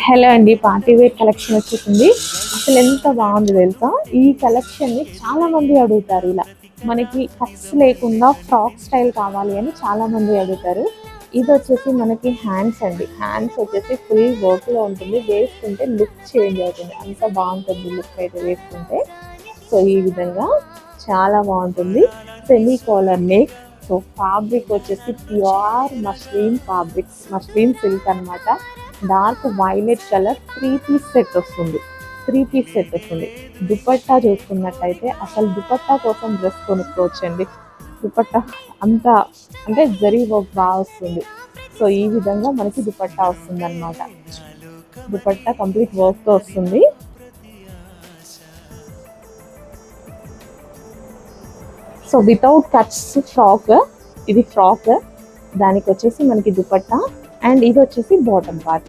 Hello అండి, party wear collection వచ్చేసింది. అసలు ఎంత బాగుంది తెలుసా. ఈ కలెక్షన్ ని చాలా మంది అడుగుతారు. ఇలా మనకి కట్స్ లేకుండా ఫ్రాక్ స్టైల్ కావాలి అని చాలా మంది అడుగుతారు. ఇది వచ్చేసి మనకి హ్యాండ్స్ అండి. హ్యాండ్స్ వచ్చేసి ఫుల్ వర్క్ లో ఉంటుంది. వేసుకుంటే లుక్ చేంజ్ అవుతుంది. అంత బాగుంటుంది లుక్ అయితే వేసుకుంటే. సో ఈ విధంగా చాలా బాగుంటుంది. Semi collar neck. So fabric వచ్చేసి ప్యూర్ మస్లిన్ సిల్క్ అన్నమాట. Dark violet colour 3 piece set వస్తుంది. 3 పీస్ సెట్ వస్తుంది. దుపట్టా చూసుకున్నట్టయితే అసలు దుపట్టా కోసం డ్రెస్ కొనుక్కోవచ్చండి. దుపట్టా అంతా అంటే జరీ వర్క్ బాగా వస్తుంది. సో ఈ విధంగా మనకి దుపట్టా వస్తుంది అనమాట. దుపట్టా కంప్లీట్ వర్క్తో వస్తుంది. So without cuts frock. ఇది ఫ్రాక్. దానికి వచ్చేసి మనకి దుపట్టా అండ్ ఇది వచ్చేసి బాటమ్ పార్ట్.